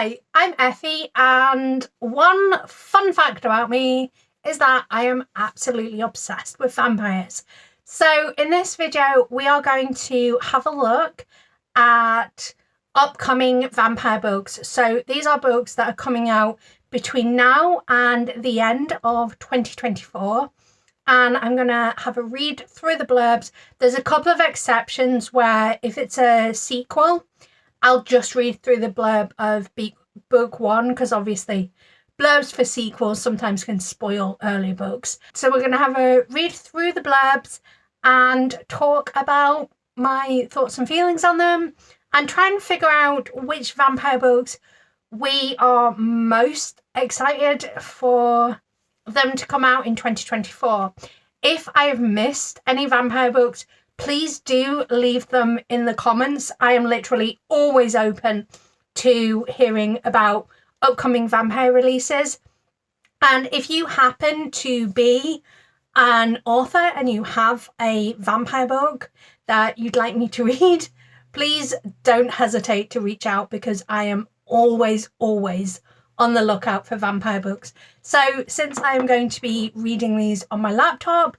Hi, I'm Effie, and one fun fact about me is that I am absolutely obsessed with vampires. So in this video, we are going to have a look at upcoming vampire books. So these are books that are coming out between now and the end of 2024. And I'm going to have a read through the blurbs. There's a couple of exceptions where if it's a sequel, I'll just read through the blurb of book one, because obviously blurbs for sequels sometimes can spoil early books. So we're going to have a read through the blurbs and talk about my thoughts and feelings on them and try and figure out which vampire books we are most excited for them to come out in 2024. If I have missed any vampire books, please do leave them in the comments. I am literally always open to hearing about upcoming vampire releases. And if you happen to be an author and you have a vampire book that you'd like me to read, please don't hesitate to reach out, because I am always on the lookout for vampire books. So since I am going to be reading these on my laptop,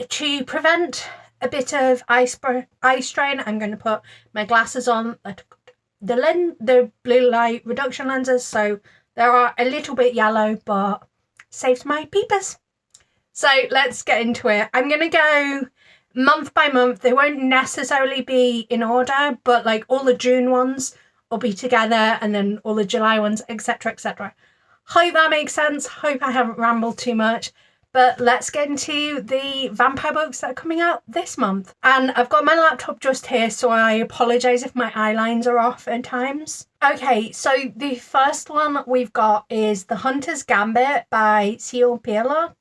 to prevent a bit of eye strain, I'm going to put my glasses on, the blue light reduction lenses, so they are a little bit yellow, but saves my peepers. So let's get into it. I'm going to go month by month. They won't necessarily be in order, but like all the June ones will be together, and then all the July ones, etc, etc. Hope that makes sense. Hope I haven't rambled too much. But let's get into the vampire books that are coming out this month. And I've got my laptop just here, so I apologise if my eye lines are off at times. Okay, so the first one we've got is The Hunter's Gambit by C.L. Peeler.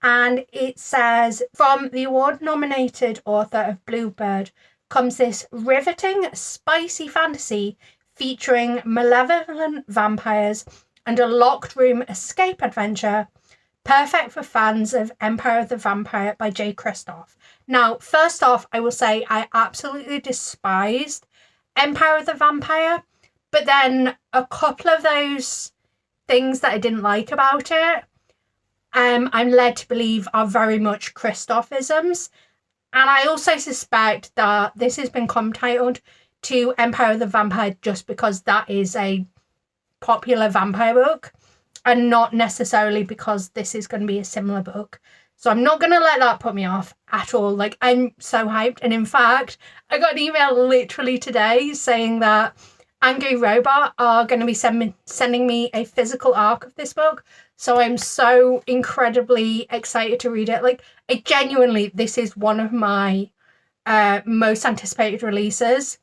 And it says, from the award-nominated author of Bluebird comes this riveting, spicy fantasy featuring malevolent vampires and a locked room escape adventure, perfect for fans of Empire of the Vampire by Jay Kristoff. Now, first off, I will say I absolutely despised Empire of the Vampire, but then a couple of those things that I didn't like about it, I'm led to believe are very much Kristoffisms. And I also suspect that this has been subtitled to Empire of the Vampire just because that is a popular vampire book, and not necessarily because this is going to be a similar book. So I'm not going to let that put me off at all. Like, I'm so hyped. And in fact, I got an email literally today saying that Angry Robot are going to be sending me a physical arc of this book. So I'm so incredibly excited to read it. Like, this is one of my most anticipated releases.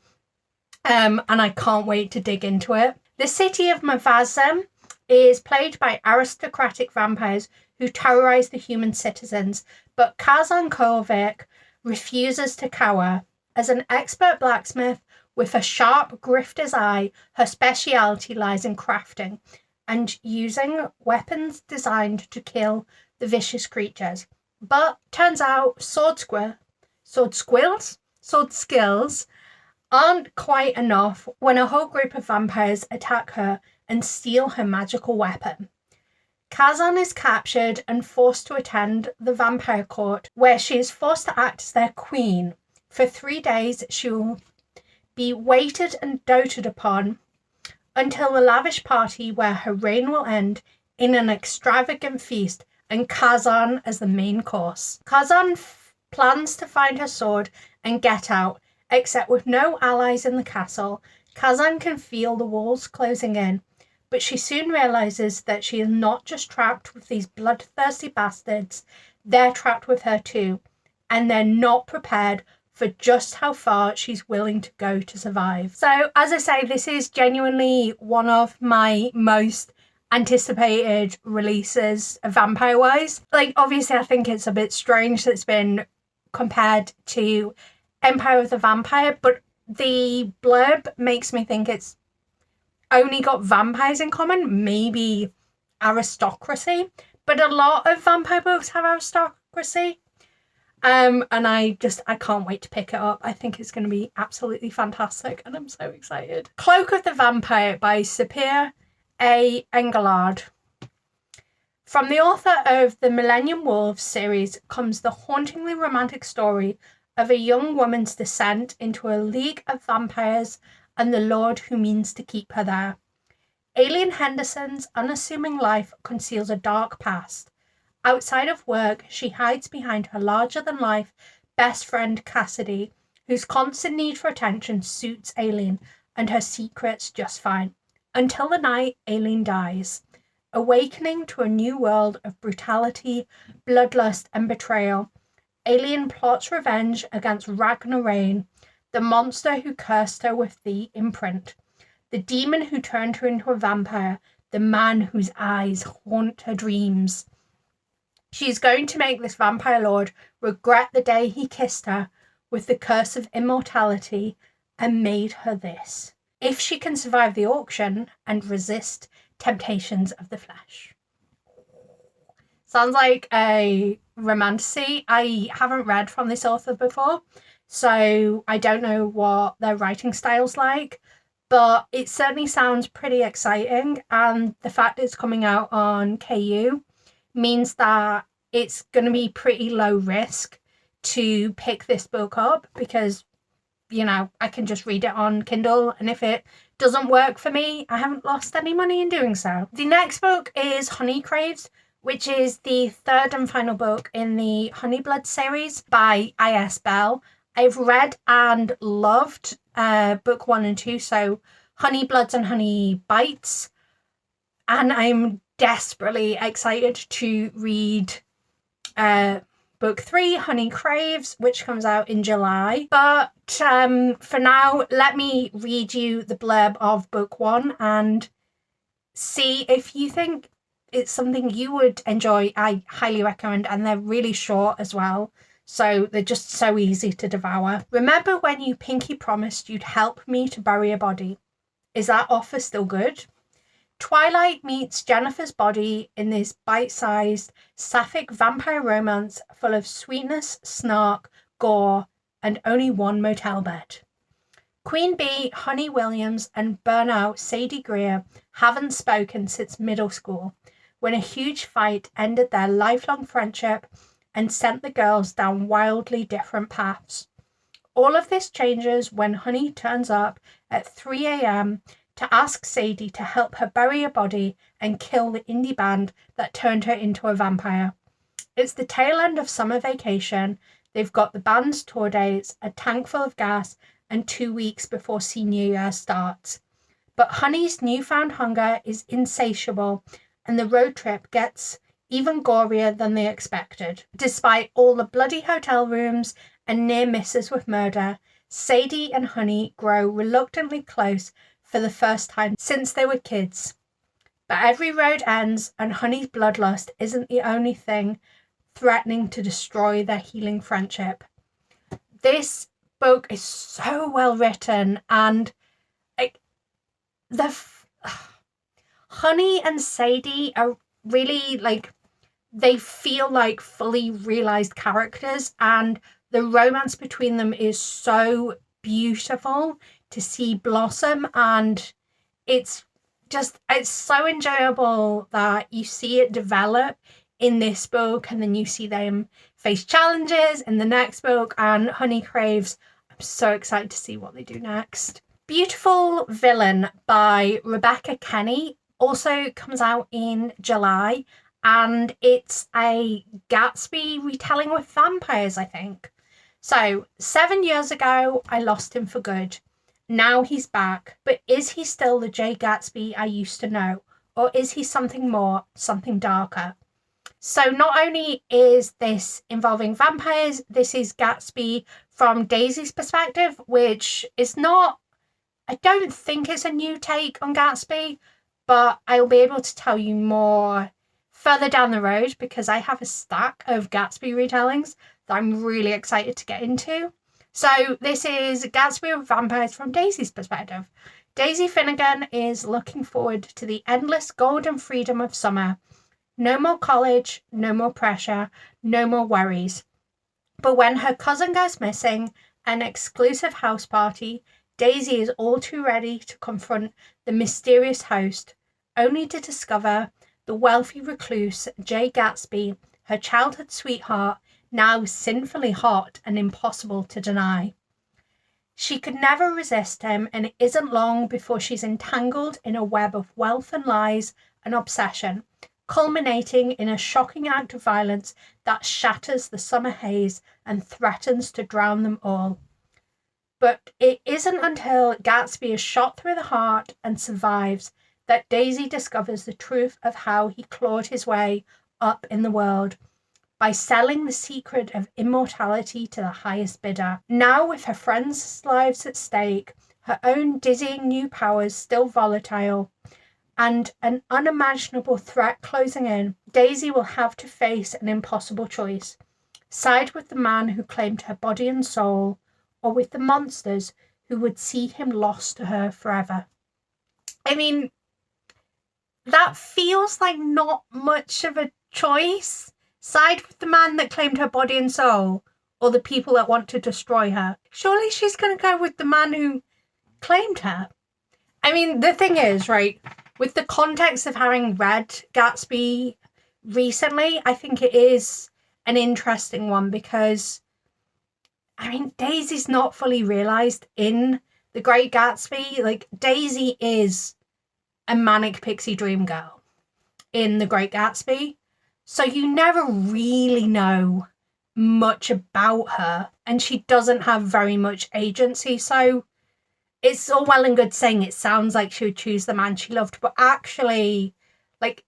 And I can't wait to dig into it. The city of Mavazem is plagued by aristocratic vampires who terrorize the human citizens, but Kazan Kovic refuses to cower. As an expert blacksmith with a sharp grifter's eye, her speciality lies in crafting and using weapons designed to kill the vicious creatures. But turns out sword skills aren't quite enough when a whole group of vampires attack her and steal her magical weapon. Kazan is captured and forced to attend the vampire court, where she is forced to act as their queen. For 3 days, she will be waited and doted upon until the lavish party where her reign will end in an extravagant feast, and Kazan as the main course. Kazan plans to find her sword and get out, except with no allies in the castle. Kazan can feel the walls closing in, but she soon realizes that she is not just trapped with these bloodthirsty bastards, they're trapped with her too, and they're not prepared for just how far she's willing to go to survive. So, as I say, this is genuinely one of my most anticipated releases vampire-wise. Like, obviously, I think it's a bit strange that it's been compared to Empire of the Vampire, but the blurb makes me think it's only got vampires in common, maybe aristocracy, but a lot of vampire books have aristocracy. And I can't wait to pick it up. I think it's going to be absolutely fantastic, and I'm so excited. Cloak of the Vampire by Sapir A. Engelhard. From the author of the Millennium Wolves series comes the hauntingly romantic story of a young woman's descent into a league of vampires and the Lord who means to keep her there. Aileen Henderson's unassuming life conceals a dark past. Outside of work, she hides behind her larger-than-life best friend Cassidy, whose constant need for attention suits Aileen and her secrets just fine. Until the night Aileen dies. Awakening to a new world of brutality, bloodlust, and betrayal, Aileen plots revenge against Ragnar Rain, the monster who cursed her with the imprint, the demon who turned her into a vampire, the man whose eyes haunt her dreams. She is going to make this vampire lord regret the day he kissed her with the curse of immortality and made her this, if she can survive the auction and resist temptations of the flesh. Sounds like a romantasy. I haven't read from this author before, so I don't know what their writing style's like, but it certainly sounds pretty exciting, and the fact it's coming out on KU means that it's going to be pretty low risk to pick this book up because, I can just read it on Kindle, and if it doesn't work for me, I haven't lost any money in doing so. The next book is Honey Craves, which is the third and final book in the Honeyblood series by I.S. Bell. I've read and loved book 1 and 2, so Honeybloods and Honey Bites, and I'm desperately excited to read book 3, Honey Craves, which comes out in July. But for now, let me read you the blurb of book 1 and see if you think it's something you would enjoy. I highly recommend, and they're really short as well, so they're just so easy to devour. Remember when you pinky promised you'd help me to bury a body? Is that offer still good? Twilight meets Jennifer's body in this bite-sized, sapphic vampire romance full of sweetness, snark, gore, and only one motel bed. Queen Bee, Honey Williams, and burnout Sadie Greer haven't spoken since middle school, when a huge fight ended their lifelong friendship and sent the girls down wildly different paths. All of this changes when Honey turns up at 3 a.m. to ask Sadie to help her bury a body and kill the indie band that turned her into a vampire. It's the tail end of summer vacation. They've got the band's tour dates, a tank full of gas, and 2 weeks before senior year starts. But Honey's newfound hunger is insatiable, and the road trip gets even gorier than they expected. Despite all the bloody hotel rooms and near misses with murder, Sadie and Honey grow reluctantly close for the first time since they were kids. But every road ends, and Honey's bloodlust isn't the only thing threatening to destroy their healing friendship. This book is so well written, and Honey and Sadie are really they feel like fully realized characters, and the romance between them is so beautiful to see blossom, and it's so enjoyable that you see it develop in this book, and then you see them face challenges in the next book. And Honey Craves, I'm so excited to see what they do next. Beautiful Villain by Rebecca Kenny also comes out in July, and it's a Gatsby retelling with vampires, I think. So 7 years ago, I lost him for good. Now he's back, but is he still the Jay Gatsby I used to know? Or is he something more, something darker? So not only is this involving vampires, this is Gatsby from Daisy's perspective, which is not, I don't think it's a new take on Gatsby, but I'll be able to tell you more further down the road because I have a stack of Gatsby retellings that I'm really excited to get into. So this is Gatsby with vampires from Daisy's perspective. Daisy Finnegan is looking forward to the endless golden freedom of summer. No more college, no more pressure, no more worries. But when her cousin goes missing, an exclusive house party, Daisy is all too ready to confront the mysterious host, only to discover the wealthy recluse Jay Gatsby, her childhood sweetheart, now sinfully hot and impossible to deny. She could never resist him, and it isn't long before she's entangled in a web of wealth and lies and obsession, culminating in a shocking act of violence that shatters the summer haze and threatens to drown them all. But it isn't until Gatsby is shot through the heart and survives that Daisy discovers the truth of how he clawed his way up in the world by selling the secret of immortality to the highest bidder. Now, with her friends' lives at stake, her own dizzying new powers still volatile, and an unimaginable threat closing in, Daisy will have to face an impossible choice. Side with the man who claimed her body and soul, or with the monsters who would see him lost to her forever. I mean, that feels like not much of a choice. Side with the man that claimed her body and soul, or the people that want to destroy her. Surely she's going to go with the man who claimed her. I mean, the thing is, right, with the context of having read Gatsby recently, I think it is an interesting one because, I mean, Daisy's not fully realised in The Great Gatsby. Like, Daisy is a manic pixie dream girl in The Great Gatsby. So you never really know much about her, and she doesn't have very much agency. So it's all well and good saying it sounds like she would choose the man she loved, but actually, like,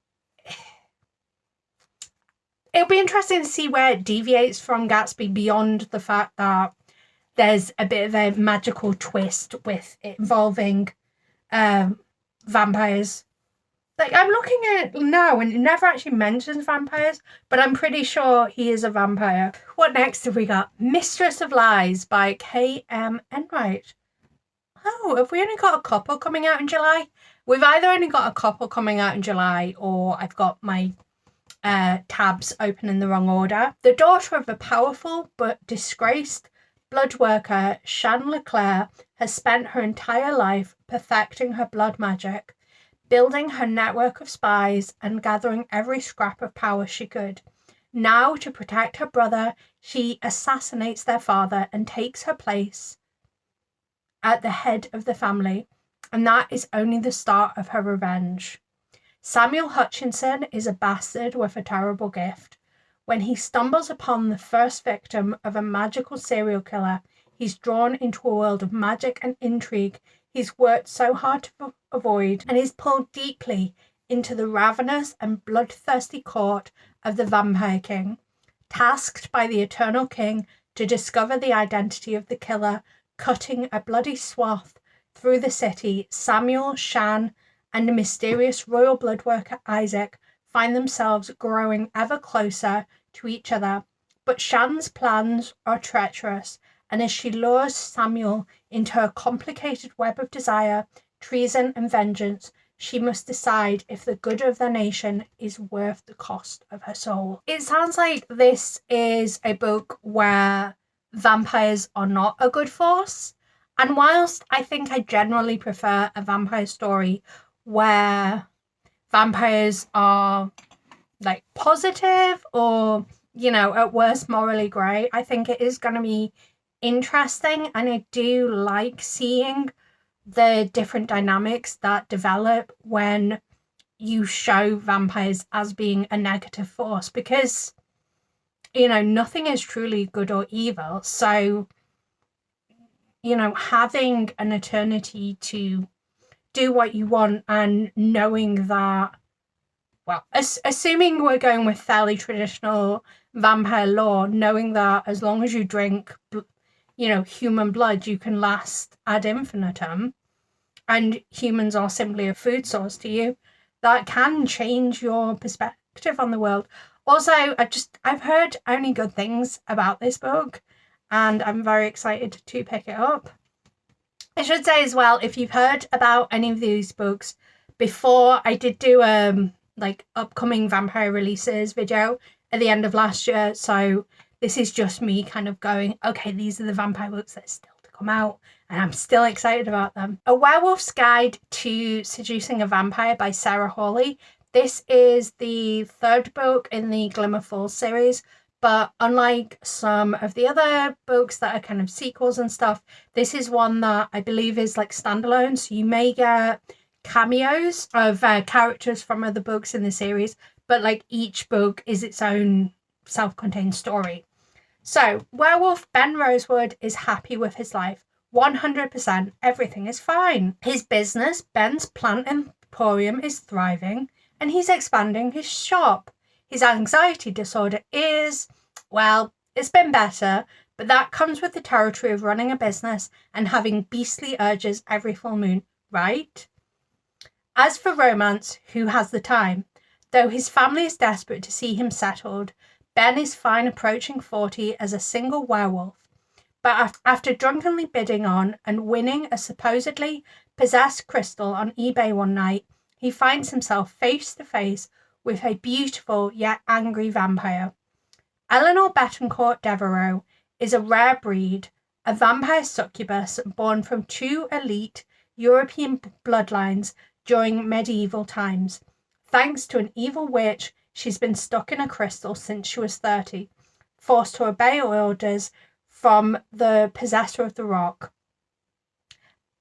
it'll be interesting to see where it deviates from Gatsby beyond the fact that there's a bit of a magical twist with it involving vampires. Like, I'm looking at it now and it never actually mentions vampires, but I'm pretty sure he is a vampire. What next have we got? Mistress of Lies by K.M. Enright. Oh, have we only got a couple coming out in July? We've either only got a couple coming out in July, or I've got my tabs open in the wrong order. The daughter of a powerful but disgraced blood worker, Shan Leclerc, has spent her entire life perfecting her blood magic, building her network of spies and gathering every scrap of power she could. Now, to protect her brother, she assassinates their father and takes her place at the head of the family, and that is only the start of her revenge. Samuel Hutchinson is a bastard with a terrible gift. When he stumbles upon the first victim of a magical serial killer, he's drawn into a world of magic and intrigue he's worked so hard to avoid, and is pulled deeply into the ravenous and bloodthirsty court of the Vampire King. Tasked by the Eternal King to discover the identity of the killer, cutting a bloody swath through the city, Samuel, Shan, and the mysterious royal blood worker Isaac find themselves growing ever closer to each other. But Shan's plans are treacherous, and as she lures Samuel into a complicated web of desire, treason, and vengeance, she must decide if the good of the nation is worth the cost of her soul. It sounds like this is a book where vampires are not a good force. And whilst I think I generally prefer a vampire story where vampires are like positive or, you know, at worst morally grey, I think it is going to be interesting, and I do like seeing the different dynamics that develop when you show vampires as being a negative force, because, you know, nothing is truly good or evil. So, you know, having an eternity to do what you want and knowing that, well, assuming we're going with fairly traditional vampire lore, knowing that as long as you drink, you know, human blood, you can last ad infinitum, and humans are simply a food source to you, that can change your perspective on the world. Also, I've heard only good things about this book, and I'm very excited to pick it up. I should say as well, if you've heard about any of these books before, I did do like upcoming vampire releases video at the end of last year, so This is just me kind of going, okay, these are the vampire books that are still to come out, and I'm still excited about them. A Werewolf's Guide to Seducing a Vampire by Sarah Hawley. This is the third book in the Glimmer Falls series, but unlike some of the other books that are kind of sequels and stuff, this is one that I believe is like standalone, so you may get cameos of characters from other books in the series, but like each book is its own self-contained story. So, werewolf Ben Rosewood is happy with his life. 100%, everything is fine. His business, Ben's Plant Emporium, is thriving, and he's expanding his shop. His anxiety disorder is, well, it's been better, but that comes with the territory of running a business and having beastly urges every full moon, right? As for romance, who has the time? Though his family is desperate to see him settled, Ben is fine approaching 40 as a single werewolf. But after drunkenly bidding on and winning a supposedly possessed crystal on eBay one night, he finds himself face to face with a beautiful yet angry vampire. Eleanor Betancourt Devereaux is a rare breed, a vampire succubus born from two elite European bloodlines during medieval times. Thanks to an evil witch, she's been stuck in a crystal since she was 30, forced to obey orders from the possessor of the rock.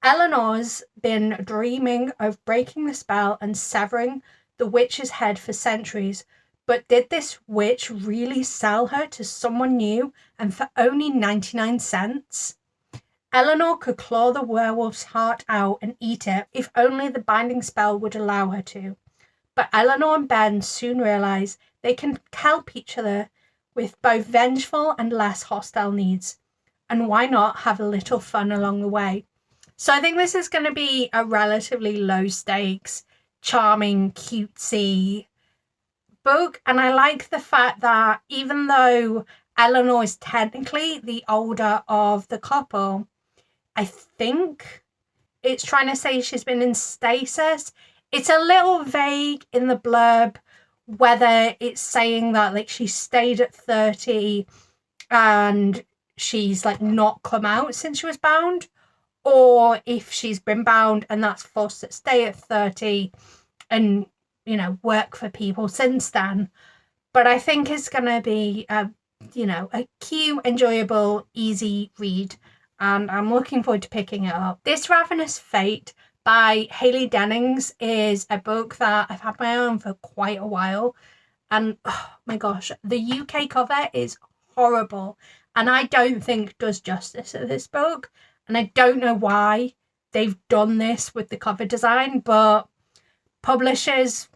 Eleanor's been dreaming of breaking the spell and severing the witch's head for centuries, but did this witch really sell her to someone new and for only 99 cents? Eleanor could claw the werewolf's heart out and eat it if only the binding spell would allow her to. But Eleanor and Ben soon realise they can help each other with both vengeful and less hostile needs. And why not have a little fun along the way? So I think this is going to be a relatively low stakes, charming, cutesy book. And I like the fact that even though Eleanor is technically the older of the couple, I think it's trying to say she's been in stasis. It's a little vague in the blurb whether it's saying that like she stayed at 30 and she's like not come out since she was bound, or if she's been bound and that's forced to stay at 30 and, you know, work for people since then. But I think it's going to be a cute, enjoyable, easy read, and I'm looking forward to picking it up. This Ravenous Fate by Hayley Dennings is a book that I've had my own for quite a while, and oh my gosh, the UK cover is horrible, and I don't think does justice to this book, and I don't know why they've done this with the cover design, but publishers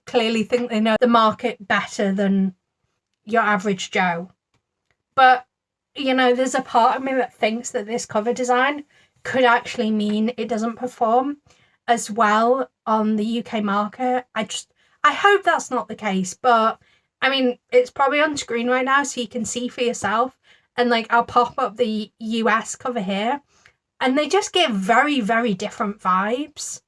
clearly think they know the market better than your average Joe. But, you know, there's a part of me that thinks that this cover design could actually mean it doesn't perform as well on the UK market. I hope that's not the case, but I mean, it's probably on screen right now so you can see for yourself. And like, I'll pop up the US cover here, and they just give very, very different vibes.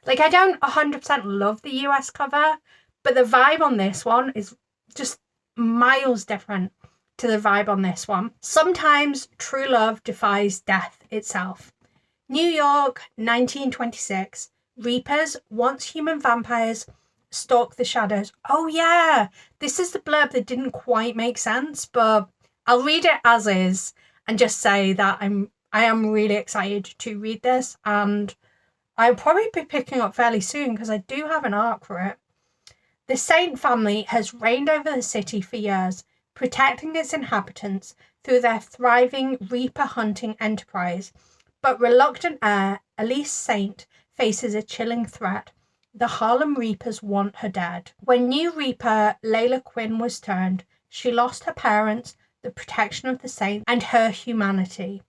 Like, I don't 100% love the US cover, but the vibe on this one is just miles different to the vibe on this one. Sometimes true love defies death itself. New York, 1926. Reapers, once human vampires, stalk the shadows. Oh yeah, this is the blurb that didn't quite make sense, but I'll read it as is and just say that I am really excited to read this, and I'll probably be picking up fairly soon because I do have an arc for it. The Saint family has reigned over the city for years, protecting its inhabitants through their thriving Reaper hunting enterprise. But reluctant heir Elise Saint faces a chilling threat. The Harlem Reapers want her dead. When new Reaper Layla Quinn was turned, she lost her parents, the protection of the Saint, and her humanity.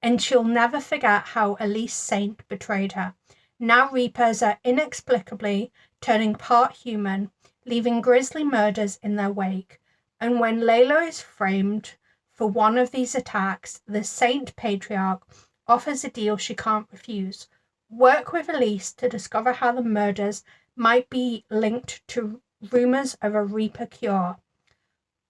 And she'll never forget how Elise Saint betrayed her. Now Reapers are inexplicably turning part human, leaving grisly murders in their wake. And when Layla is framed for one of these attacks, the Saint Patriarch offers a deal she can't refuse. Work with Elise to discover how the murders might be linked to rumours of a Reaper cure.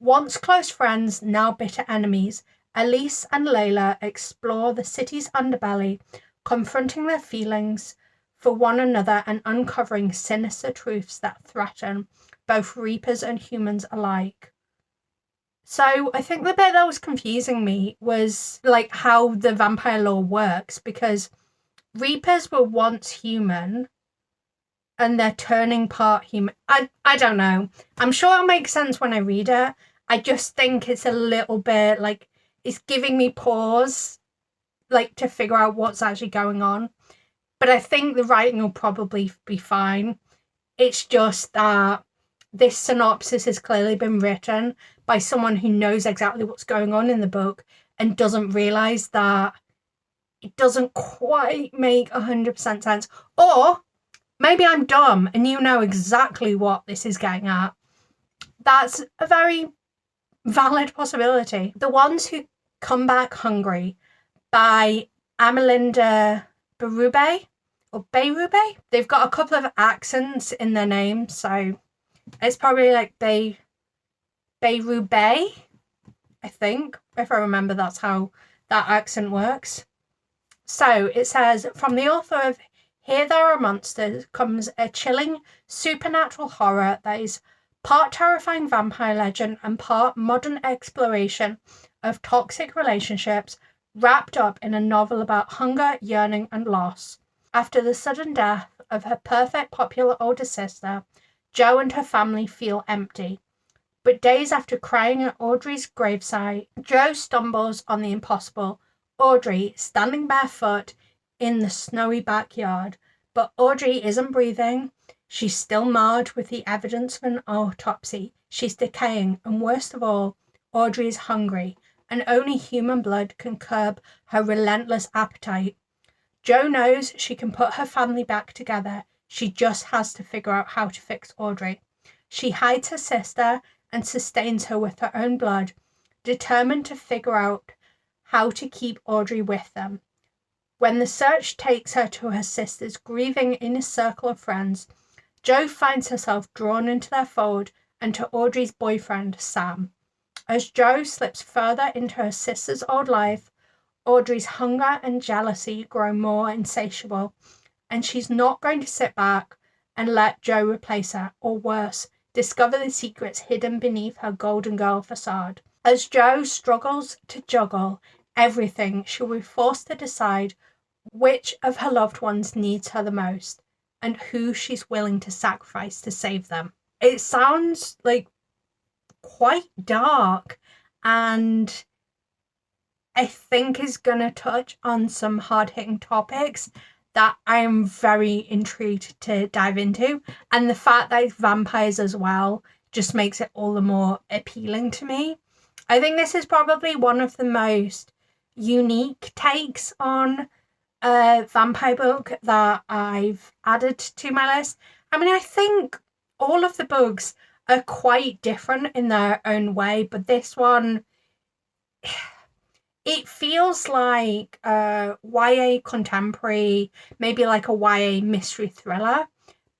Once close friends, now bitter enemies, Elise and Layla explore the city's underbelly, confronting their feelings for one another and uncovering sinister truths that threaten both Reapers and humans alike. So I think the bit that was confusing me was like how the vampire lore works, because Reapers were once human and they're turning part human. I don't know. I'm sure it'll make sense when I read it. I just think it's a little bit like it's giving me pause, like to figure out what's actually going on. But I think the writing will probably be fine. It's just that this synopsis has clearly been written by someone who knows exactly what's going on in the book and doesn't realise that it doesn't quite make 100% sense. Or maybe I'm dumb and you know exactly what this is getting at. That's a very valid possibility. The Ones Who Come Back Hungry by Amalinda Berube or Beirube. They've got a couple of accents in their name, so it's probably like Beirube, I think, if I remember that's how that accent works. So it says, from the author of Here There Are Monsters comes a chilling supernatural horror that is part terrifying vampire legend and part modern exploration of toxic relationships wrapped up in a novel about hunger, yearning, and loss. After the sudden death of her perfect popular older sister, Jo and her family feel empty. But days after crying at Audrey's gravesite, Jo stumbles on the impossible, Audrey standing barefoot in the snowy backyard. But Audrey isn't breathing. She's still marred with the evidence of an autopsy. She's decaying, and worst of all, Audrey is hungry, and only human blood can curb her relentless appetite. Jo knows she can put her family back together. She just has to figure out how to fix Audrey. She hides her sister and sustains her with her own blood, determined to figure out how to keep Audrey with them. When the search takes her to her sister's grieving inner circle of friends, Jo finds herself drawn into their fold and to Audrey's boyfriend, Sam. As Jo slips further into her sister's old life, Audrey's hunger and jealousy grow more insatiable, and she's not going to sit back and let Jo replace her, or worse, discover the secrets hidden beneath her Golden Girl facade. As Jo struggles to juggle everything, she will be forced to decide which of her loved ones needs her the most and who she's willing to sacrifice to save them. It sounds like quite dark, and I think is going to touch on some hard-hitting topics that I'm very intrigued to dive into. And the fact that it's vampires as well just makes it all the more appealing to me. I think this is probably one of the most unique takes on a vampire book that I've added to my list. I mean, I think all of the books are quite different in their own way, but this one, it feels like a YA contemporary, maybe like a YA mystery thriller,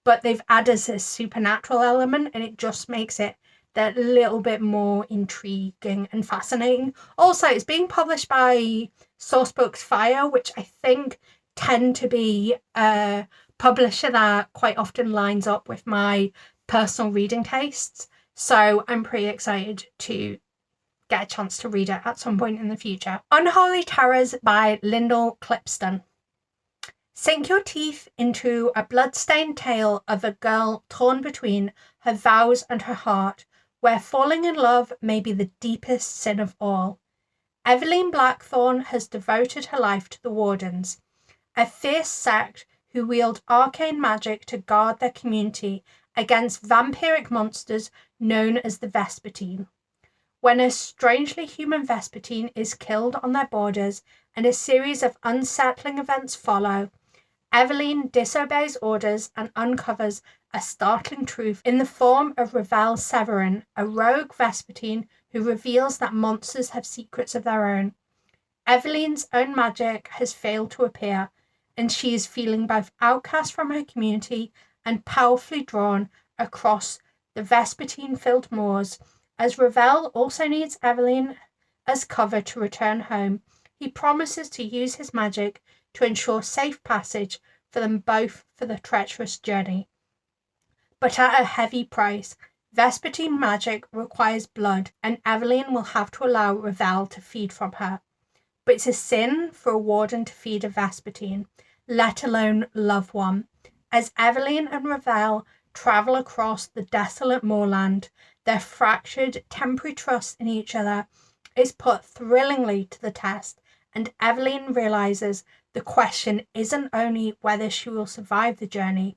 but they've added a supernatural element and it just makes it that little bit more intriguing and fascinating. Also, it's being published by Sourcebooks Fire, which I think tend to be a publisher that quite often lines up with my personal reading tastes. So I'm pretty excited to get a chance to read it at some point in the future. Unholy Terrors by Lyndall Clipston. Sink your teeth into a blood-stained tale of a girl torn between her vows and her heart, where falling in love may be the deepest sin of all. Evelyn Blackthorne has devoted her life to the Wardens, a fierce sect who wield arcane magic to guard their community against vampiric monsters known as the Vespertine. When a strangely human Vespertine is killed on their borders and a series of unsettling events follow, Evelyn disobeys orders and uncovers a startling truth in the form of Ravel Severin, a rogue Vespertine who reveals that monsters have secrets of their own. Evelyn's own magic has failed to appear, and she is feeling both outcast from her community and powerfully drawn across the Vespertine-filled moors As Ravel also needs Evelyn as cover to return home, he promises to use his magic to ensure safe passage for them both for the treacherous journey. But at a heavy price. Vespertine magic requires blood, and Evelyn will have to allow Ravel to feed from her. But it's a sin for a warden to feed a Vespertine, let alone love one. As Evelyn and Ravel travel across the desolate moorland, their fractured temporary trust in each other is put thrillingly to the test, and Evelyn realizes the question isn't only whether she will survive the journey,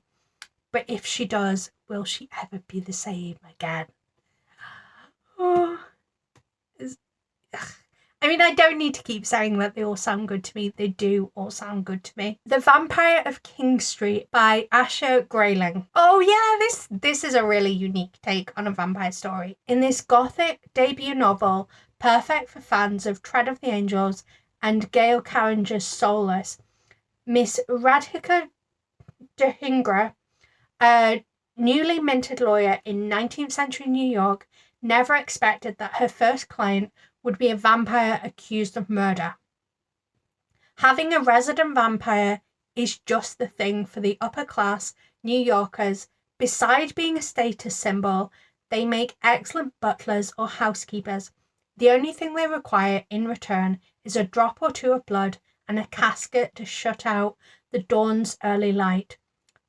but if she does, will she ever be the same again? Oh, I mean, I don't need to keep saying that they all sound good to me. They do all sound good to me. The Vampire of King Street by Asher Grayling. Oh yeah, this is a really unique take on a vampire story. In this gothic debut novel, perfect for fans of Tread of the Angels and Gail Carringer's Soulless, Miss Radhika Dhingra, a newly minted lawyer in 19th century New York, never expected that her first client would be a vampire accused of murder. Having a resident vampire is just the thing for the upper class New Yorkers. Besides being a status symbol, they make excellent butlers or housekeepers. The only thing they require in return is a drop or two of blood and a casket to shut out the dawn's early light.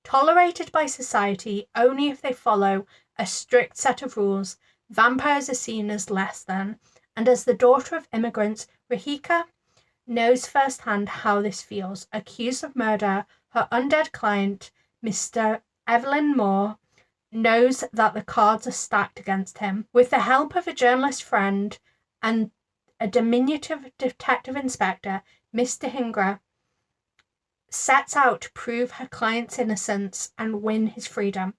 Tolerated by society only if they follow a strict set of rules, vampires are seen as less than, and as the daughter of immigrants, Rahika knows firsthand how this feels. Accused of murder, her undead client, Mr. Evelyn Moore, knows that the cards are stacked against him. With the help of a journalist friend and a diminutive detective inspector, Mr. Dhingra sets out to prove her client's innocence and win his freedom.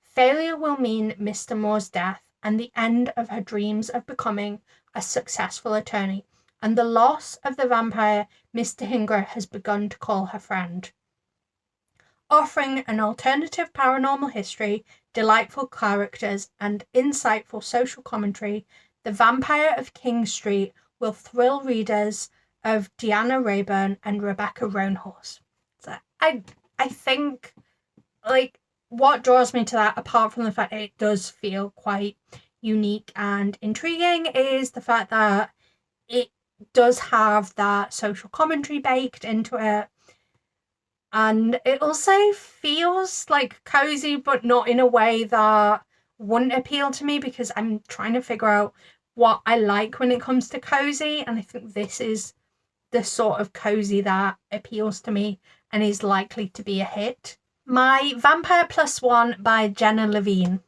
Failure will mean Mr. Moore's death and the end of her dreams of becoming a successful attorney, and the loss of the vampire Mr. Dhingra has begun to call her friend. Offering an alternative paranormal history, delightful characters, and insightful social commentary, The Vampire of King Street will thrill readers of Deanna Rayburn and Rebecca Roanhorse. So I think, like, what draws me to that, apart from the fact that it does feel quite unique and intriguing, is the fact that it does have that social commentary baked into it, and it also feels like cozy, but not in a way that wouldn't appeal to me, because I'm trying to figure out what I like when it comes to cozy, and I think this is the sort of cozy that appeals to me and is likely to be a hit. My Vampire Plus One by Jenna Levine.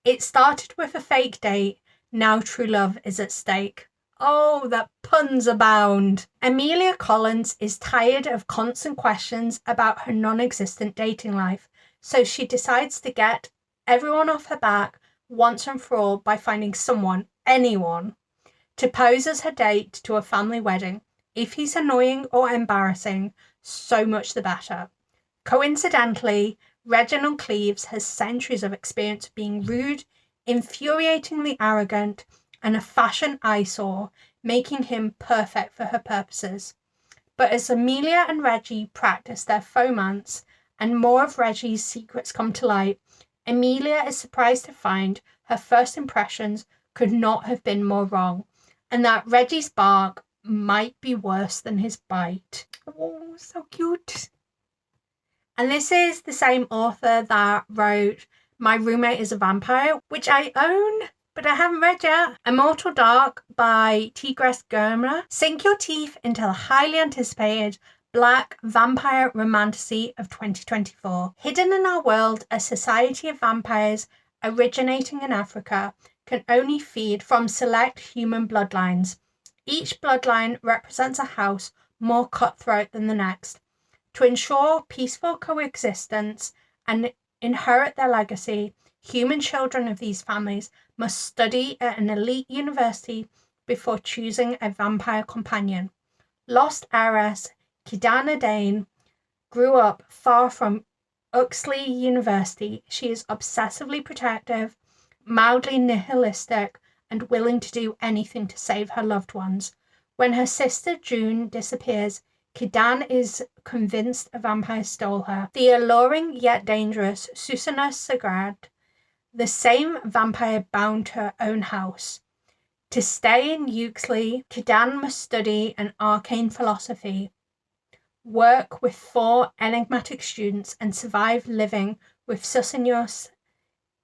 It started with a fake date, now true love is at stake. Oh, that puns abound. Amelia Collins is tired of constant questions about her non-existent dating life, so she decides to get everyone off her back once and for all by finding someone, anyone, to pose as her date to a family wedding. If he's annoying or embarrassing, so much the better. Coincidentally, Reginald Cleves has centuries of experience of being rude, infuriatingly arrogant, and a fashion eyesore, making him perfect for her purposes. But as Amelia and Reggie practice their romance and more of Reggie's secrets come to light, Amelia is surprised to find her first impressions could not have been more wrong, and that Reggie's bark might be worse than his bite. Oh, so cute. And this is the same author that wrote My Roommate is a Vampire, which I own, but I haven't read yet. Immortal Dark by Tigres Germer. Sink your teeth into the highly anticipated Black vampire romantasy of 2024. Hidden in our world, a society of vampires originating in Africa can only feed from select human bloodlines. Each bloodline represents a house more cutthroat than the next. To ensure peaceful coexistence and inherit their legacy, human children of these families must study at an elite university before choosing a vampire companion. Lost heiress Kidana Dane grew up far from Uxley University. She is obsessively protective, mildly nihilistic and willing to do anything to save her loved ones. When her sister June disappears, Kidan is convinced a vampire stole her. The alluring yet dangerous Susanna Sagrad, the same vampire bound to her own house. To stay in Euxley, Kidan must study an arcane philosophy, work with 4 enigmatic students, and survive living with Susannius,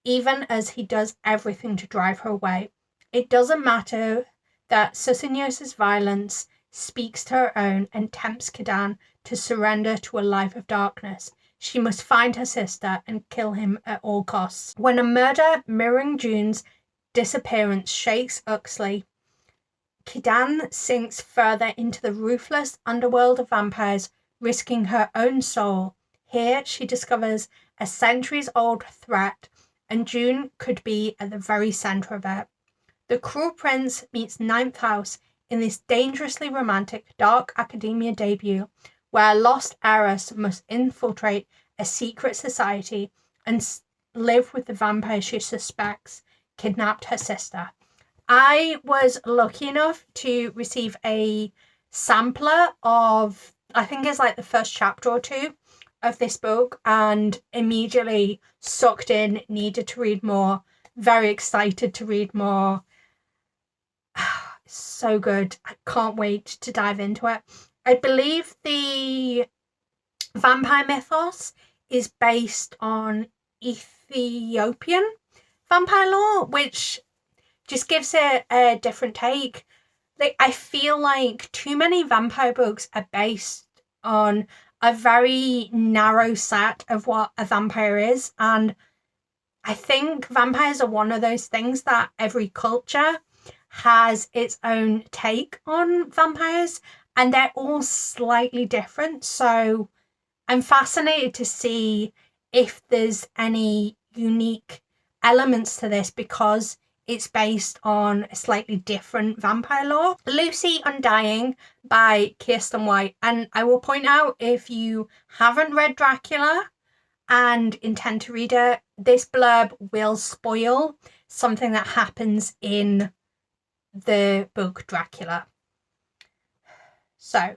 even as he does everything to drive her away. It doesn't matter that Susannius's violence speaks to her own and tempts Kidan to surrender to a life of darkness. She must find her sister and kill him at all costs. When a murder mirroring June's disappearance shakes Uxley, Kidan sinks further into the ruthless underworld of vampires, risking her own soul. Here she discovers a centuries-old threat, and June could be at the very centre of it. The Cruel Prince meets Ninth House in this dangerously romantic dark academia debut, where a lost heiress must infiltrate a secret society and live with the vampire she suspects kidnapped her sister. I was lucky enough to receive a sampler of, I think it's like the first chapter or 2 of this book, and immediately sucked in, needed to read more, very excited to read more. So good. I can't wait to dive into it. I believe the vampire mythos is based on Ethiopian vampire lore, which just gives it a different take. Like, I feel like too many vampire books are based on a very narrow set of what a vampire is, and I think vampires are one of those things that every culture has its own take on vampires, and they're all slightly different. So I'm fascinated to see if there's any unique elements to this, because it's based on a slightly different vampire lore. Lucy Undying by Kiersten White. And I will point out, if you haven't read Dracula and intend to read it, this blurb will spoil something that happens in the book Dracula. So,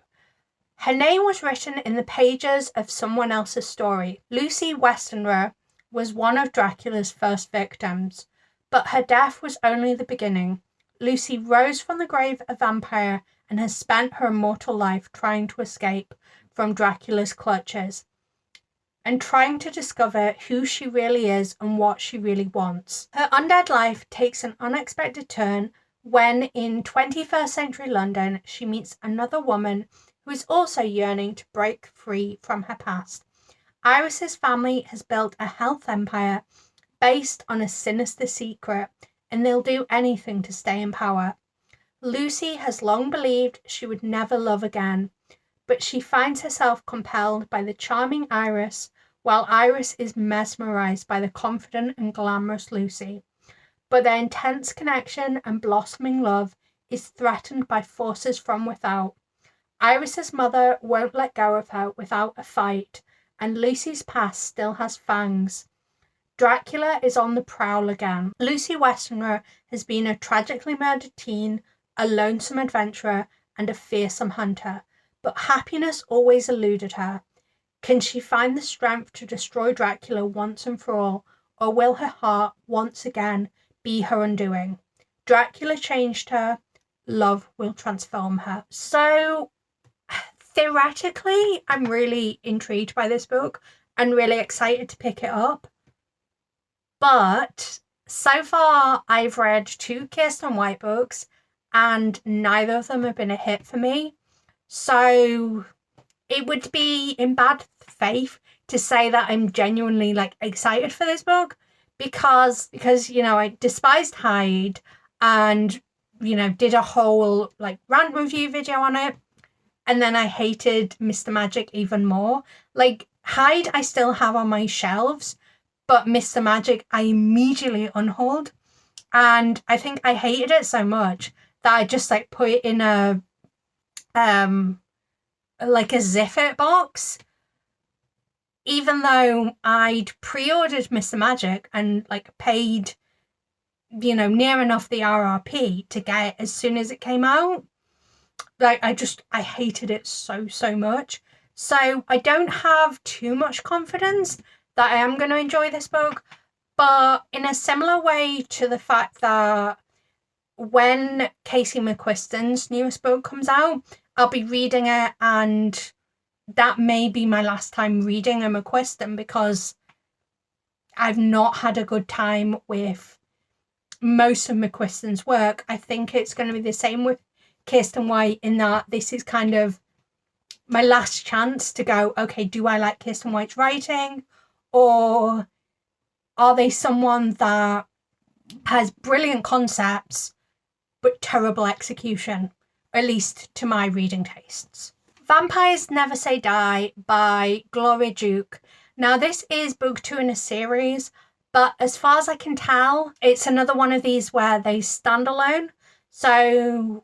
her name was written in the pages of someone else's story. Lucy Westenra was one of Dracula's first victims, but her death was only the beginning. Lucy rose from the grave a vampire and has spent her immortal life trying to escape from Dracula's clutches and trying to discover who she really is and what she really wants. Her undead life takes an unexpected turn when, in 21st century London, she meets another woman who is also yearning to break free from her past. Iris's family has built a health empire based on a sinister secret, and they'll do anything to stay in power. Lucy has long believed she would never love again, but she finds herself compelled by the charming Iris, while Iris is mesmerised by the confident and glamorous Lucy. But their intense connection and blossoming love is threatened by forces from without. Iris's mother won't let go of her without a fight, and Lucy's past still has fangs. Dracula is on the prowl again. Lucy Westenra has been a tragically murdered teen, a lonesome adventurer, and a fearsome hunter, but happiness always eluded her. Can she find the strength to destroy Dracula once and for all, or will her heart once again be her undoing? Dracula changed her, love will transform her. So, theoretically, I'm really intrigued by this book and really excited to pick it up. But so far, I've read 2 Kiersten White books, and neither of them have been a hit for me. So it would be in bad faith to say that I'm genuinely excited for this book, because I despised Hyde and did a whole rant review video on it, and then I hated Mr. Magic even more. Hyde I still have on my shelves, but Mr. Magic I immediately unhauled, and I think I hated it so much that I just put it in a Ziffit box, even though I'd pre-ordered Mr. Magic and paid near enough the RRP to get it as soon as it came out. Like, I hated it so much. So I don't have too much confidence that I am going to enjoy this book. But in a similar way to the fact that when Casey McQuiston's newest book comes out, I'll be reading it, and that may be my last time reading a McQuiston because I've not had a good time with most of McQuiston's work. I think it's going to be the same with Kiersten White, in that this is kind of my last chance to go, okay, do I like Kiersten White's writing, or are they someone that has brilliant concepts but terrible execution, at least to my reading tastes? Vampires Never Say Die by Gloria Duke. Now, this is book 2 in a series, but as far as I can tell, it's another one of these where they stand alone. So,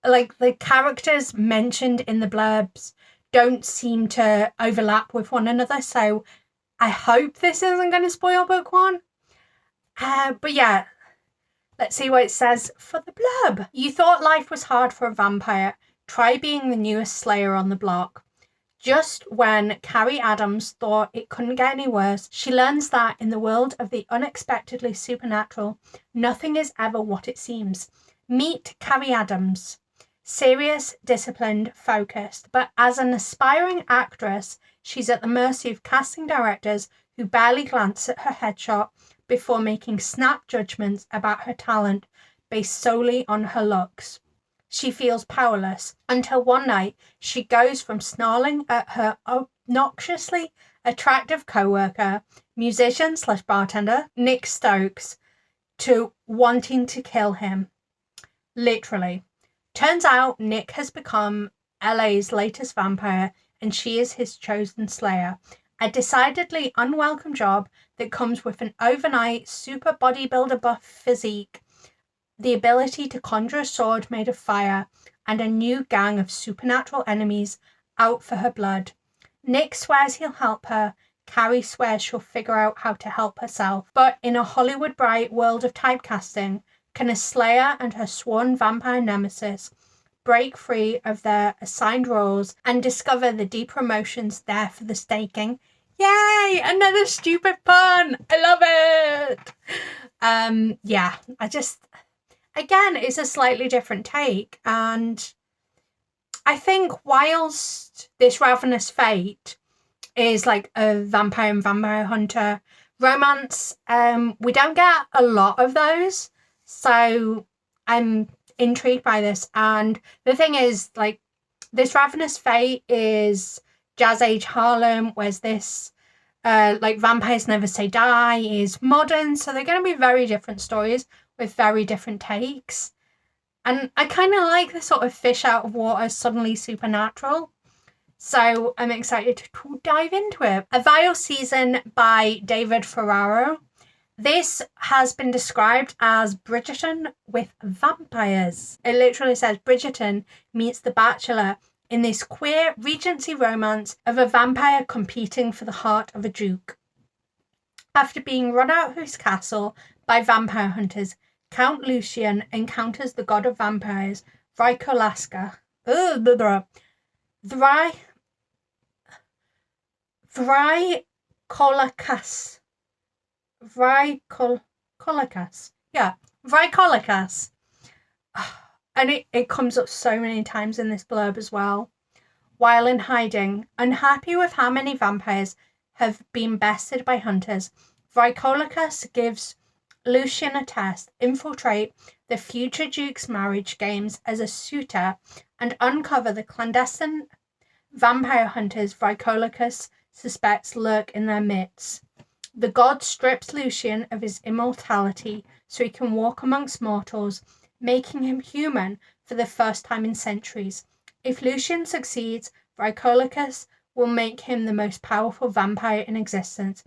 like, the characters mentioned in the blurbs don't seem to overlap with one another, so I hope this isn't going to spoil book 1. But yeah, let's see what it says for the blurb. You thought life was hard for a vampire. Try being the newest slayer on the block. Just when Carrie Adams thought it couldn't get any worse, she learns that in the world of the unexpectedly supernatural, nothing is ever what it seems. Meet Carrie Adams. Serious, disciplined, focused, but as an aspiring actress, she's at the mercy of casting directors who barely glance at her headshot before making snap judgments about her talent based solely on her looks. She feels powerless until one night she goes from snarling at her obnoxiously attractive co-worker, musician/bartender, Nick Stokes, to wanting to kill him. Literally. Turns out Nick has become LA's latest vampire, and she is his chosen slayer. A decidedly unwelcome job that comes with an overnight super bodybuilder buff physique, the ability to conjure a sword made of fire, and a new gang of supernatural enemies out for her blood. Nick swears he'll help her. Carrie swears she'll figure out how to help herself. But in a Hollywood bright world of typecasting, can a slayer and her sworn vampire nemesis break free of their assigned roles and discover the deeper emotions there for the staking? Yay! Another stupid pun! I love it! Yeah, again, it's a slightly different take, and I think whilst this Ravenous Fate is like a vampire and vampire hunter romance, we don't get a lot of those, so I'm intrigued by this. And the thing is, like, this Ravenous Fate is Jazz Age Harlem, whereas this like Vampires Never Say Die is modern, so they're going to be very different stories with very different takes. And I kind of like the sort of fish out of water, suddenly supernatural. So I'm excited to dive into it. A Vile Season by David Ferraro. This has been described as Bridgerton with vampires. It literally says Bridgerton meets The Bachelor in this queer Regency romance of a vampire competing for the heart of a duke. After being run out of his castle by vampire hunters, Count Lucian encounters the god of vampires, Vrykolaska. Vrykolakas. Yeah, Vrykolakas. And it comes up so many times in this blurb as well. While in hiding, unhappy with how many vampires have been bested by hunters, Vrykolakas gives Lucian a test, infiltrate the future Duke's marriage games as a suitor, and uncover the clandestine vampire hunters Vrykolakas suspects lurk in their midst. The god strips Lucian of his immortality so he can walk amongst mortals, making him human for the first time in centuries. If Lucian succeeds, Vrykolakas will make him the most powerful vampire in existence.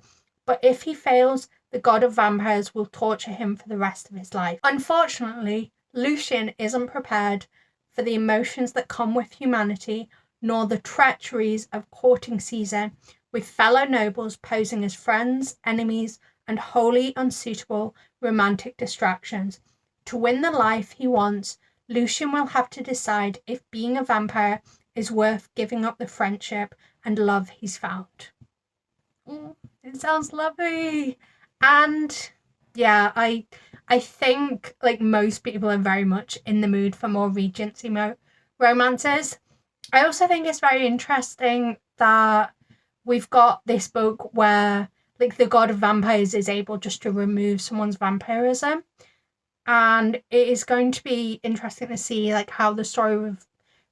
But if he fails, the god of vampires will torture him for the rest of his life. Unfortunately, Lucian isn't prepared for the emotions that come with humanity, nor the treacheries of courting season, with fellow nobles posing as friends, enemies, and wholly unsuitable romantic distractions. To win the life he wants, Lucien will have to decide if being a vampire is worth giving up the friendship and love he's found. It sounds lovely. And yeah, I think like most people are very much in the mood for more Regency romances. I also think it's very interesting that we've got this book where like the god of vampires is able just to remove someone's vampirism, and it is going to be interesting to see like how the story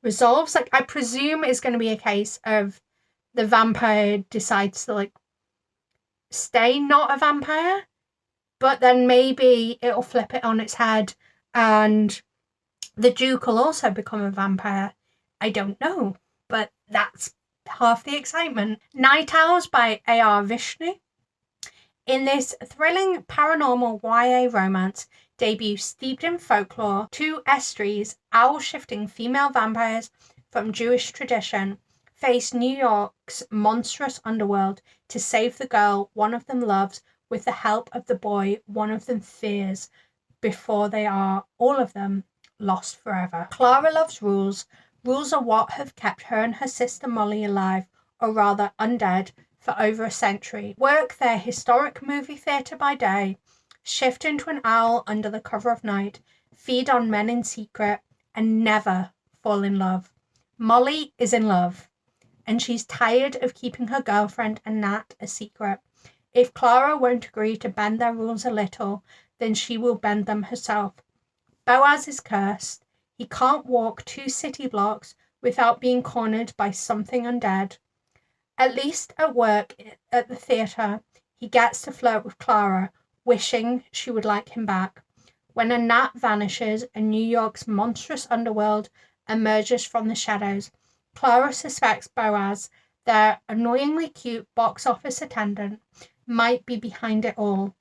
resolves. Like I presume it's going to be a case of the vampire decides to like stay not a vampire, but then maybe it'll flip it on its head and the Duke will also become a vampire. I don't know, but that's half the excitement. Night Owls by A.R. Vishnu. In this thrilling paranormal YA romance debut steeped in folklore, two Estries, owl-shifting female vampires from Jewish tradition, face New York's monstrous underworld to save the girl one of them loves with the help of the boy one of them fears before they are, all of them, lost forever. Clara loves rules. Rules are what have kept her and her sister Molly alive, or rather undead, for over a century. Work their historic movie theatre by day, shift into an owl under the cover of night, feed on men in secret, and never fall in love. Molly is in love, and she's tired of keeping her girlfriend and Nat a secret. If Clara won't agree to bend their rules a little, then she will bend them herself. Boaz is cursed. He can't walk 2 city blocks without being cornered by something undead. At least at work at the theatre, he gets to flirt with Clara, wishing she would like him back. When a gnat vanishes and New York's monstrous underworld emerges from the shadows, Clara suspects Boaz, their annoyingly cute box office attendant, might be behind it all.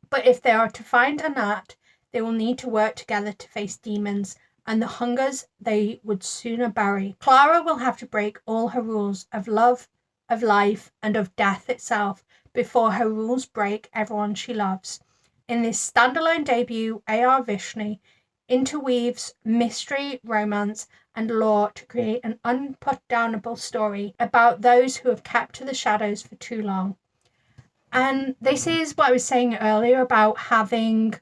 But if they are to find a gnat, they will need to work together to face demons and the hungers they would sooner bury. Clara will have to break all her rules of love, of life, and of death itself before her rules break everyone she loves. In this standalone debut, A.R. Vishnu interweaves mystery, romance, and lore to create an unputdownable story about those who have kept to the shadows for too long. And this is what I was saying earlier about having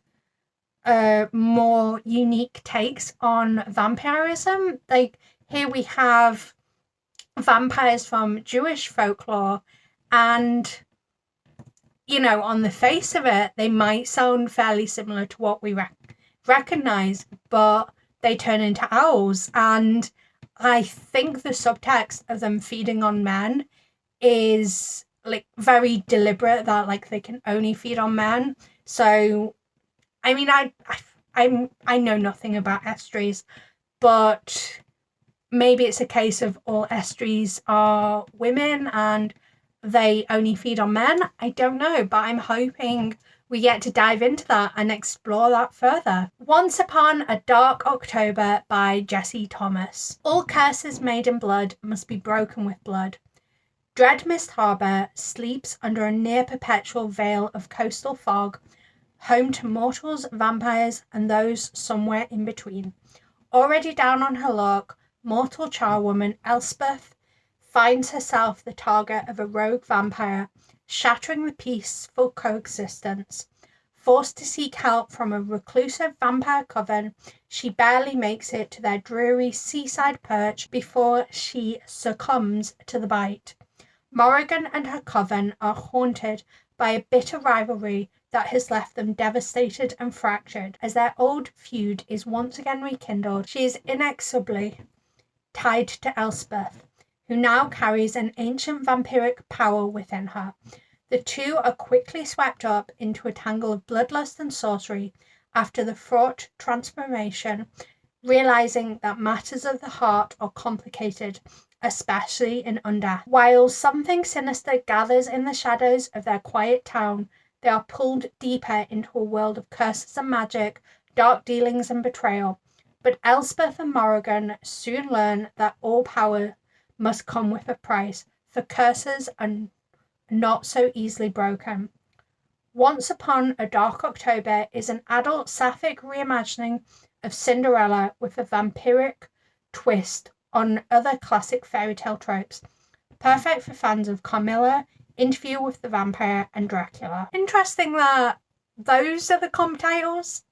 more unique takes on vampirism. Like here we have vampires from Jewish folklore, and you know, on the face of it, they might sound fairly similar to what we recognize, but they turn into owls. And I think the subtext of them feeding on men is like very deliberate, that like they can only feed on men. So I mean, I know nothing about Estries, but maybe it's a case of all Estries are women and they only feed on men. I don't know, but I'm hoping we get to dive into that and explore that further. Once Upon a Dark October by Jesse Thomas. All curses made in blood must be broken with blood. Dreadmist Harbour sleeps under a near-perpetual veil of coastal fog, home to mortals, vampires, and those somewhere in between. Already down on her luck, mortal charwoman Elspeth finds herself the target of a rogue vampire, shattering the peaceful coexistence. Forced to seek help from a reclusive vampire coven, she barely makes it to their dreary seaside perch before she succumbs to the bite. Morrigan and her coven are haunted by a bitter rivalry that has left them devastated and fractured. As their old feud is once again rekindled, she is inexorably tied to Elspeth, who now carries an ancient vampiric power within her. The two are quickly swept up into a tangle of bloodlust and sorcery after the fraught transformation, realizing that matters of the heart are complicated, especially in Undeath. While something sinister gathers in the shadows of their quiet town, they are pulled deeper into a world of curses and magic, dark dealings and betrayal. But Elspeth and Morrigan soon learn that all power must come with a price, for curses are not so easily broken. Once Upon a Dark October is an adult sapphic reimagining of Cinderella with a vampiric twist on other classic fairy tale tropes. Perfect for fans of Carmilla, Interview with the Vampire, and Dracula. Interesting that those are the comp titles.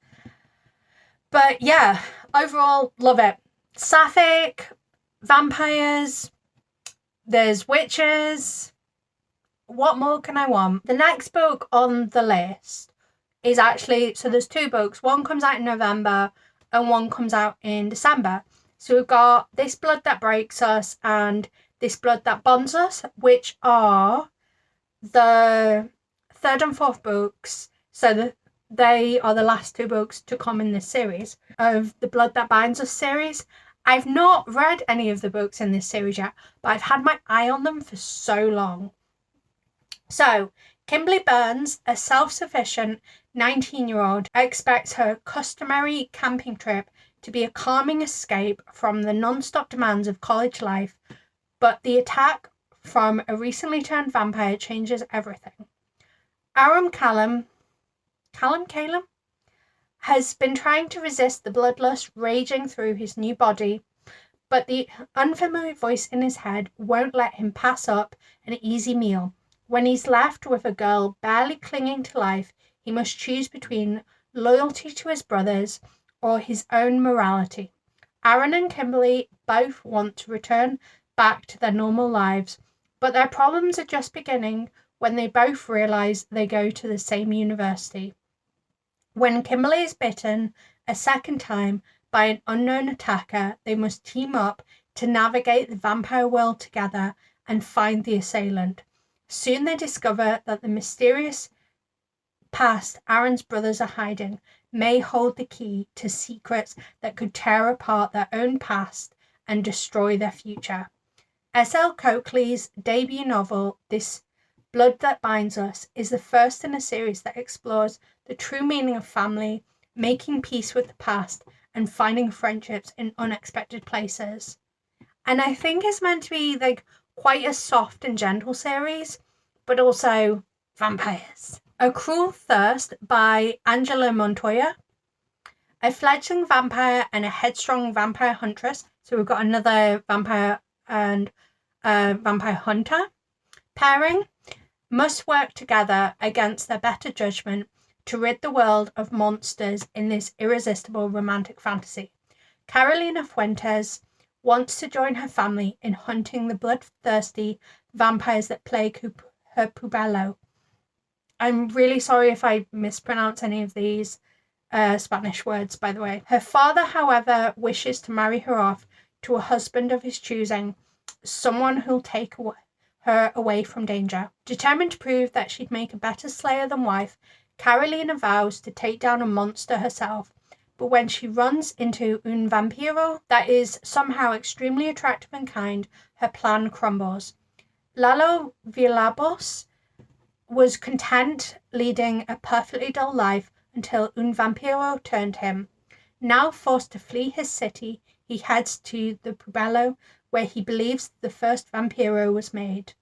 But yeah, overall, love it. Sapphic, vampires, there's witches. What more can I want? The next book on the list is actually, so there's two books. One comes out in November and one comes out in December. So we've got This Blood That Breaks Us and This Blood That Bonds Us, which are the third and fourth books. So they are the last two books to come in this series of the Blood That Binds Us series. I've not read any of the books in this series yet, but I've had my eye on them for so long. So, Kimberly Burns, a self-sufficient 19-year-old, expects her customary camping trip to be a calming escape from the non-stop demands of college life, but the attack from a recently turned vampire changes everything. Aram Callum has been trying to resist the bloodlust raging through his new body, but the unfamiliar voice in his head won't let him pass up an easy meal. When he's left with a girl barely clinging to life, he must choose between loyalty to his brothers or his own morality. Aaron and Kimberly both want to return back to their normal lives, but their problems are just beginning when they both realize they go to the same university. When Kimberly is bitten a second time by an unknown attacker, they must team up to navigate the vampire world together and find the assailant. Soon they discover that the mysterious past Aaron's brothers are hiding may hold the key to secrets that could tear apart their own past and destroy their future. S.L. Coakley's debut novel, This Blood That Binds Us, is the first in a series that explores the true meaning of family, making peace with the past, and finding friendships in unexpected places. And I think it's meant to be like quite a soft and gentle series, but also vampires. A Cruel Thirst by Angela Montoya. A fledgling vampire and a headstrong vampire huntress. So we've got another vampire and vampire hunter pairing must work together against their better judgment to rid the world of monsters in this irresistible romantic fantasy. Carolina Fuentes wants to join her family in hunting the bloodthirsty vampires that plague her pueblo. I'm really sorry if I mispronounce any of these Spanish words, by the way. Her father, however, wishes to marry her off to a husband of his choosing, someone who'll take her away from danger. Determined to prove that she'd make a better slayer than wife, Carolina vows to take down a monster herself, but when she runs into un vampiro that is somehow extremely attractive and kind, her plan crumbles. Lalo Villalobos was content leading a perfectly dull life until un vampiro turned him. Now forced to flee his city, he heads to the pueblo where he believes the first vampiro was made.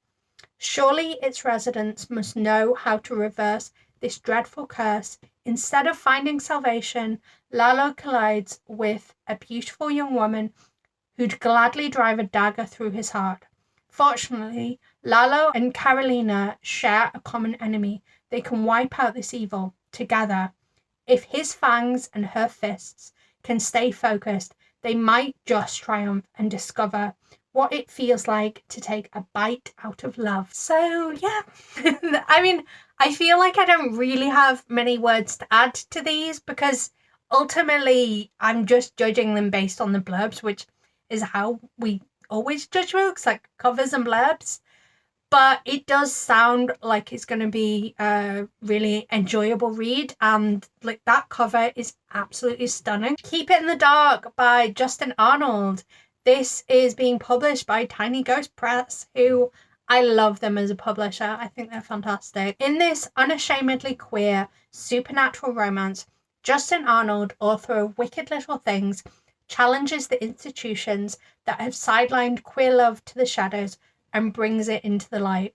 Surely its residents must know how to reverse this dreadful curse. Instead of finding salvation, Lalo collides with a beautiful young woman who'd gladly drive a dagger through his heart. Fortunately, Lalo and Carolina share a common enemy. They can wipe out this evil together. If his fangs and her fists can stay focused, they might just triumph and discover what it feels like to take a bite out of love. So, yeah. I mean, I feel like I don't really have many words to add to these because ultimately I'm just judging them based on the blurbs, which is how we always judge books, like covers and blurbs. But it does sound like it's going to be a really enjoyable read, and like that cover is absolutely stunning. Keep It in the Dark by Justin Arnold. This is being published by Tiny Ghost Press, who I love them as a publisher. I think they're fantastic. In this unashamedly queer supernatural romance, Justin Arnold, author of Wicked Little Things, challenges the institutions that have sidelined queer love to the shadows and brings it into the light.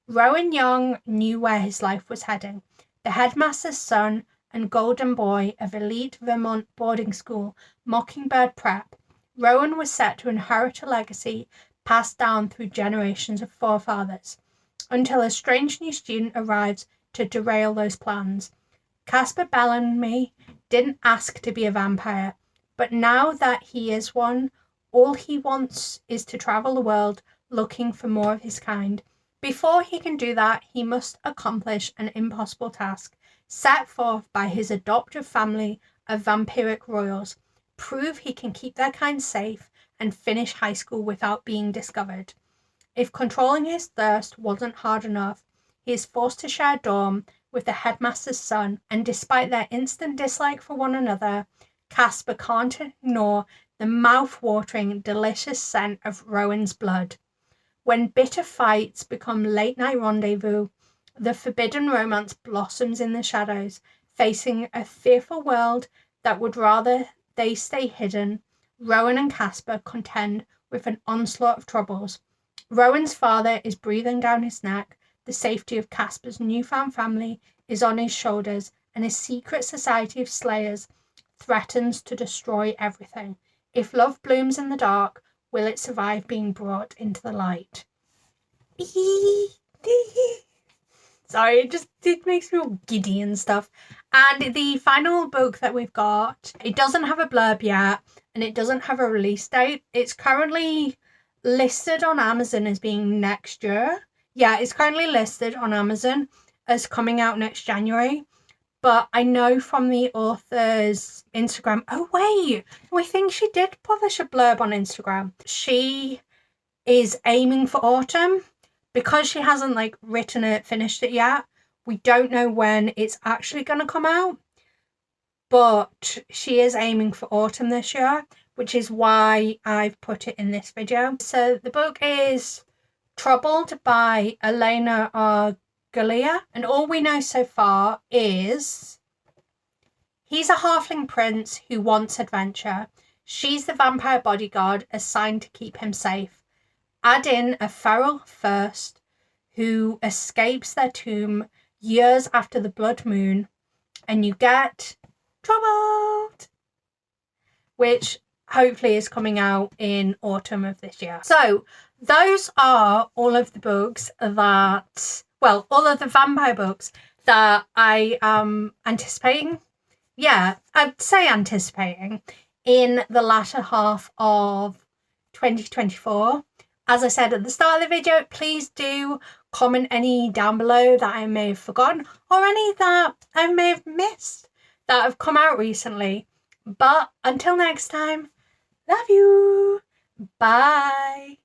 Rowan Young knew where his life was heading. the headmaster's son and golden boy of elite Vermont boarding school Mockingbird Prep, Rowan was set to inherit a legacy passed down through generations of forefathers, until a strange new student arrives to derail those plans. Caspar Bellamy didn't ask to be a vampire, but now that he is one, all he wants is to travel the world looking for more of his kind. Before he can do that, he must accomplish an impossible task set forth by his adoptive family of vampiric royals, prove he can keep their kind safe, and finish high school without being discovered. If controlling his thirst wasn't hard enough, he is forced to share a dorm with the headmaster's son, and despite their instant dislike for one another, Caspar can't ignore the mouth-watering, delicious scent of Rowan's blood. When bitter fights become late-night rendezvous, the forbidden romance blossoms in the shadows, facing a fearful world that would rather they stay hidden. Rowan and Caspar contend with an onslaught of troubles. Rowan's father is breathing down his neck, the safety of Caspar's newfound family is on his shoulders, and his secret society of slayers threatens to destroy everything. If love blooms in the dark, will it survive being brought into the light? Sorry, it makes me all giddy and stuff. And the final book that we've got, it doesn't have a blurb yet, and it doesn't have a release date. It's currently listed on Amazon as being next year. Yeah, it's currently listed on Amazon as coming out next January. But I know from the author's Instagram, oh wait, I think she did publish a blurb on Instagram. She is aiming for autumn. Because she hasn't written it, finished it yet, we don't know when it's actually going to come out. But she is aiming for autumn this year, which is why I've put it in this video. So the book is Troubled by Elena R. Galea, and all we know so far is he's a halfling prince who wants adventure. She's the vampire bodyguard assigned to keep him safe. Add in a feral first who escapes their tomb years after the blood moon, and you get Troubled, which hopefully is coming out in autumn of this year. So those are all of the books that, well, all of the vampire books that I am anticipating. Yeah, I'd say anticipating in the latter half of 2024. As I said at the start of the video, please do comment any down below that I may have forgotten or any that I may have missed that have come out recently. But until next time, love you. Bye.